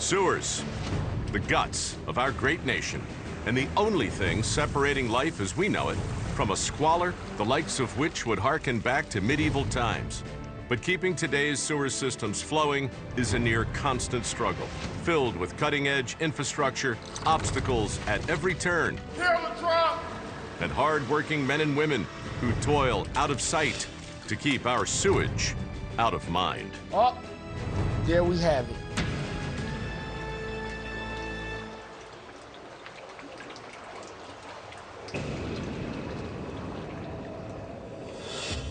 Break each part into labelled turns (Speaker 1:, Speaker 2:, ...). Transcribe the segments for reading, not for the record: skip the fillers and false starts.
Speaker 1: Sewers, the guts of our great nation, and the only thing separating life as we know it from a squalor the likes of which would hearken back to medieval times. But keeping today's sewer systems flowing is a near constant struggle, filled with cutting-edge infrastructure, obstacles at every turn, and hard-working men and women who toil out of sight to keep our sewage out of mind.
Speaker 2: Oh, there we have it.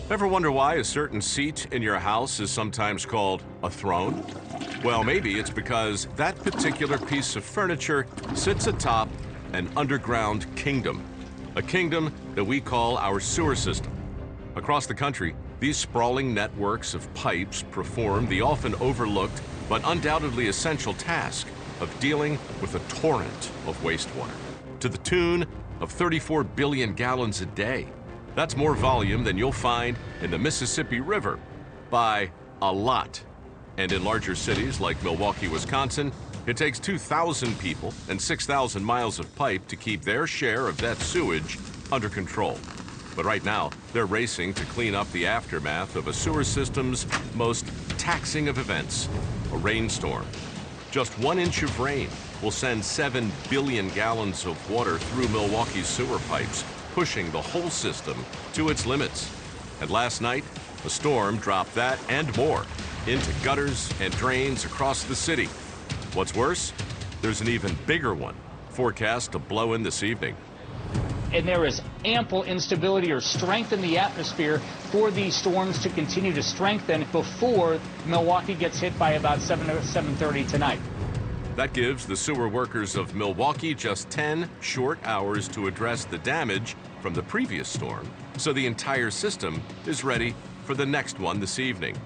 Speaker 1: Ever wonder why a certain seat in your house is sometimes called a throne? Well, maybe it's because that particular piece of furniture sits atop an underground kingdom, a kingdom that we call our sewer system. Across the country, these sprawling networks of pipes perform the often overlooked but undoubtedly essential task of dealing with a torrent of wastewater, to the tune of 34 billion gallons a day. That's more volume than you'll find in the Mississippi River by a lot. And in larger cities like Milwaukee, Wisconsin, it takes 2,000 people and 6,000 miles of pipe to keep their share of that sewage under control. But right now, they're racing to clean up the aftermath of a sewer system's most taxing of events, a rainstorm. Just 1 inch of rain will send 7 billion gallons of water through Milwaukee's sewer pipes, pushing the whole system to its limits. And last night, a storm dropped that and more into gutters and drains across the city. What's worse, there's an even bigger one forecast to blow in this evening.
Speaker 3: And there is ample instability or strength in the atmosphere for these storms to continue to strengthen before Milwaukee gets hit by about 7 or 7:30 tonight.
Speaker 1: That gives the sewer workers of Milwaukee just 10 short hours to address the damage from the previous storm, so the entire system is ready for the next one this evening.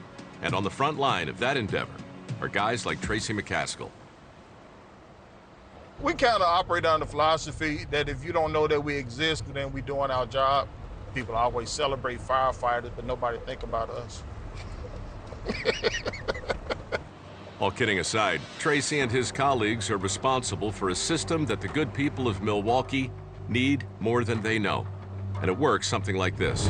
Speaker 1: And on the front line of that endeavor are guys like Tracy McCaskill.
Speaker 4: We kind of operate on the philosophy that if you don't know that we exist, then we're doing our job. People always celebrate firefighters, but nobody think about us.
Speaker 1: All kidding aside, Tracy and his colleagues are responsible for a system that the good people of Milwaukee need more than they know. And it works something like this.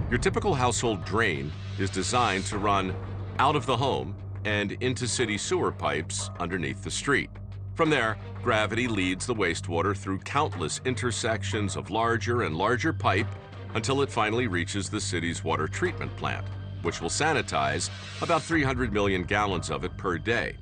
Speaker 1: Your typical household drain is designed to run out of the home and into city sewer pipes underneath the street. From there, gravity leads the wastewater through countless intersections of larger and larger pipe until it finally reaches the city's water treatment plant, which will sanitize about 300 million gallons of it per day.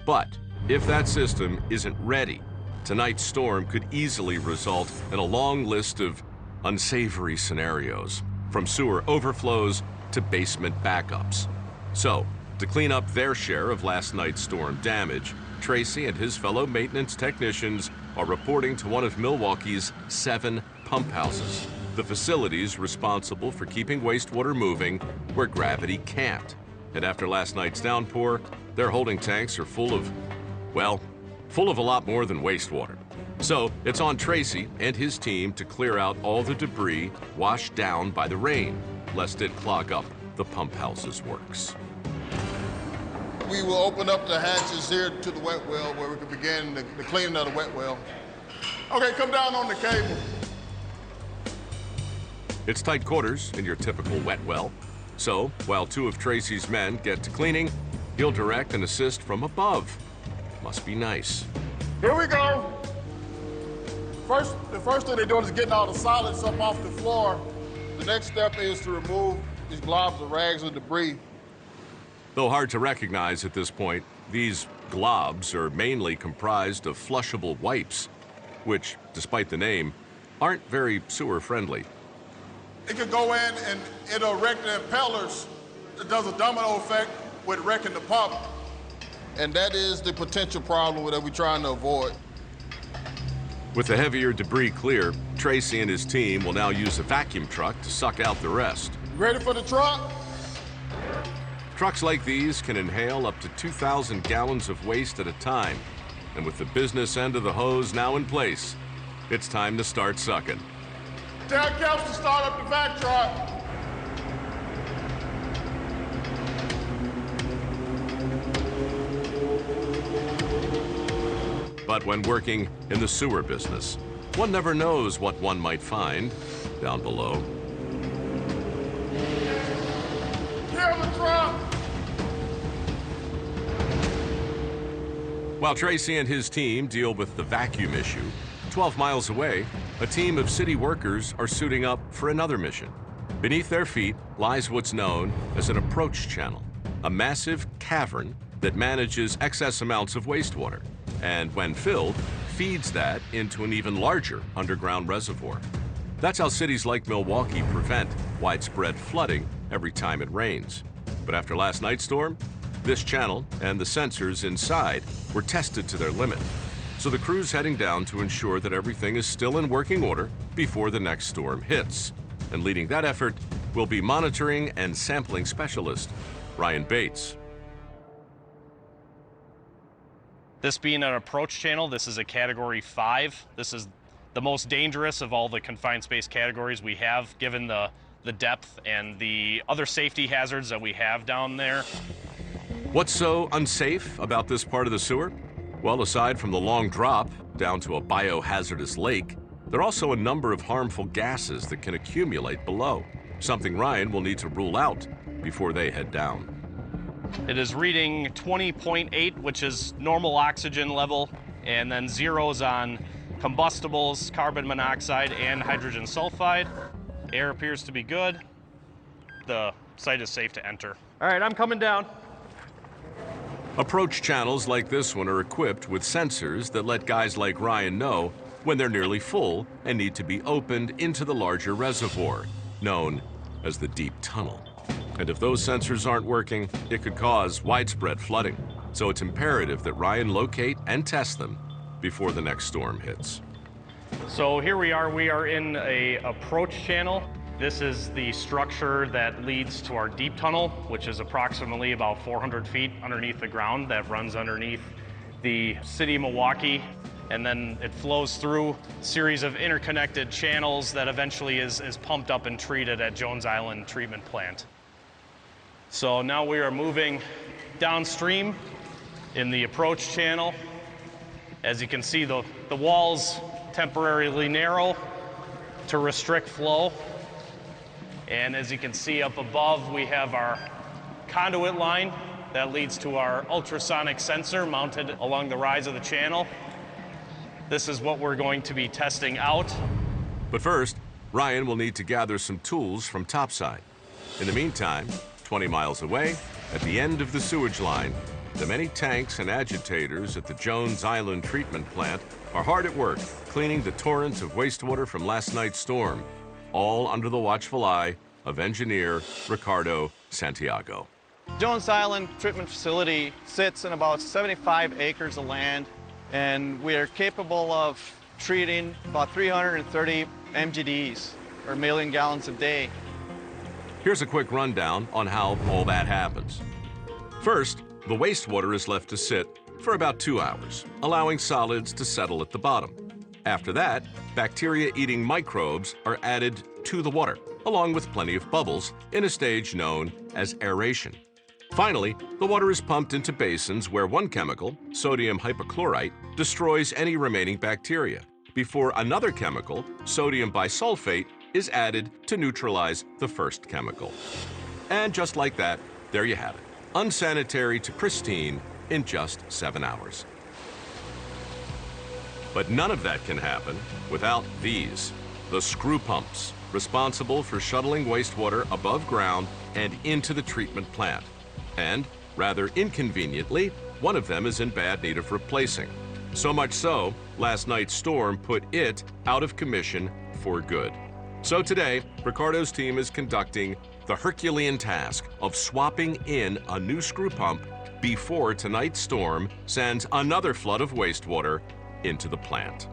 Speaker 1: But if that system isn't ready, tonight's storm could easily result in a long list of unsavory scenarios, from sewer overflows to basement backups. So, to clean up their share of last night's storm damage, Tracy and his fellow maintenance technicians are reporting to one of Milwaukee's 7 pump houses, the facilities responsible for keeping wastewater moving where gravity can't. And after last night's downpour, their holding tanks are full of a lot more than wastewater. So it's on Tracy and his team to clear out all the debris washed down by the rain, lest it clog up the pump house's works.
Speaker 4: We will open up the hatches here to the wet well where we can begin the cleaning of the wet well. Okay, come down on the cable.
Speaker 1: It's tight quarters in your typical wet well. So, while 2 of Tracy's men get to cleaning, he'll direct and assist from above. Must be nice.
Speaker 4: Here we go. The first thing they're doing is getting all the solids up off the floor. The next step is to remove these globs of rags and debris.
Speaker 1: Though hard to recognize at this point, these globs are mainly comprised of flushable wipes, which, despite the name, aren't very sewer-friendly.
Speaker 4: It could go in and it'll wreck the impellers. It does a domino effect with wrecking the pump. And that is the potential problem that we're trying to avoid.
Speaker 1: With the heavier debris clear, Tracy and his team will now use a vacuum truck to suck out the rest.
Speaker 4: Ready for the truck?
Speaker 1: Trucks like these can inhale up to 2,000 gallons of waste at a time. And with the business end of the hose now in place, it's time to start sucking.
Speaker 4: Tell Kelps to start up the vac truck.
Speaker 1: But when working in the sewer business, one never knows what one might find down below.
Speaker 4: Camera drop!
Speaker 1: While Tracy and his team deal with the vacuum issue, 12 miles away, a team of city workers are suiting up for another mission. Beneath their feet lies what's known as an approach channel, a massive cavern that manages excess amounts of wastewater, and when filled, feeds that into an even larger underground reservoir. That's how cities like Milwaukee prevent widespread flooding every time it rains. But after last night's storm, this channel and the sensors inside were tested to their limit. So the crew's heading down to ensure that everything is still in working order before the next storm hits. And leading that effort will be monitoring and sampling specialist Ryan Bates.
Speaker 5: This being an approach channel, this is a category 5. This is the most dangerous of all the confined space categories we have, given the depth and the other safety hazards that we have down there.
Speaker 1: What's so unsafe about this part of the sewer? Well, aside from the long drop down to a biohazardous lake, there are also a number of harmful gases that can accumulate below, something Ryan will need to rule out before they head down.
Speaker 5: It is reading 20.8, which is normal oxygen level, and then zeros on combustibles, carbon monoxide, and hydrogen sulfide. Air appears to be good. The site is safe to enter. All right, I'm coming down.
Speaker 1: Approach channels like this one are equipped with sensors that let guys like Ryan know when they're nearly full and need to be opened into the larger reservoir, known as the deep tunnel. And if those sensors aren't working, it could cause widespread flooding. So it's imperative that Ryan locate and test them before the next storm hits.
Speaker 5: So here we are in a approach channel. This is the structure that leads to our deep tunnel, which is approximately about 400 feet underneath the ground that runs underneath the city of Milwaukee. And then it flows through a series of interconnected channels that eventually is pumped up and treated at Jones Island Treatment Plant. So now we are moving downstream in the approach channel. As you can see, the walls temporarily narrow to restrict flow. And as you can see up above, we have our conduit line that leads to our ultrasonic sensor mounted along the rise of the channel. This is what we're going to be testing out.
Speaker 1: But first, Ryan will need to gather some tools from topside. In the meantime, 20 miles away, at the end of the sewage line, the many tanks and agitators at the Jones Island Treatment Plant are hard at work cleaning the torrents of wastewater from last night's storm, all under the watchful eye of engineer Ricardo Santiago.
Speaker 6: Jones Island Treatment Facility sits in about 75 acres of land, and we are capable of treating about 330 MGDs, or million gallons a day.
Speaker 1: Here's a quick rundown on how all that happens. First, the wastewater is left to sit for about 2 hours, allowing solids to settle at the bottom. After that, bacteria-eating microbes are added to the water, along with plenty of bubbles in a stage known as aeration. Finally, the water is pumped into basins where one chemical, sodium hypochlorite, destroys any remaining bacteria, before another chemical, sodium bisulfate, is added to neutralize the first chemical. And just like that, there you have it. Unsanitary to pristine in just 7 hours. But none of that can happen without these, the screw pumps, responsible for shuttling wastewater above ground and into the treatment plant. And, rather inconveniently, one of them is in bad need of replacing. So much so, last night's storm put it out of commission for good. So today, Ricardo's team is conducting the Herculean task of swapping in a new screw pump before tonight's storm sends another flood of wastewater into the plant.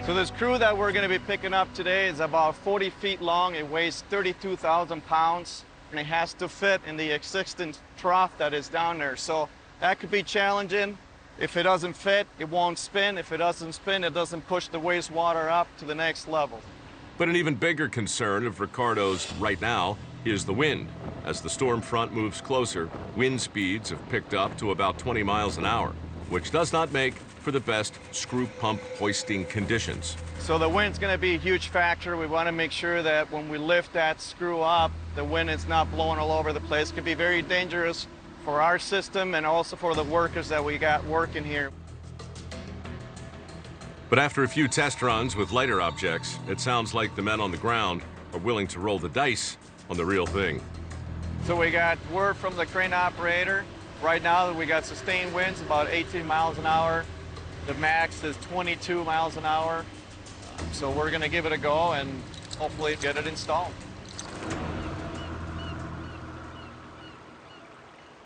Speaker 6: So this screw that we're going to be picking up today is about 40 feet long. It weighs 32,000 pounds, and it has to fit in the existing trough that is down there. So that could be challenging. If it doesn't fit, it won't spin. If it doesn't spin, it doesn't push the wastewater up to the next level.
Speaker 1: But an even bigger concern of Ricardo's right now is the wind. As the storm front moves closer, wind speeds have picked up to about 20 miles an hour. which does not make for the best screw pump hoisting conditions.
Speaker 6: So the wind's going to be a huge factor. We want to make sure that when we lift that screw up, the wind is not blowing all over the place. It can be very dangerous for our system and also for the workers that we got working here.
Speaker 1: But after a few test runs with lighter objects, it sounds like the men on the ground are willing to roll the dice on the real thing.
Speaker 6: So we got word from the crane operator. Right now we got sustained winds about 18 miles an hour. The max is 22 miles an hour. So we're going to give it a go and hopefully get it installed.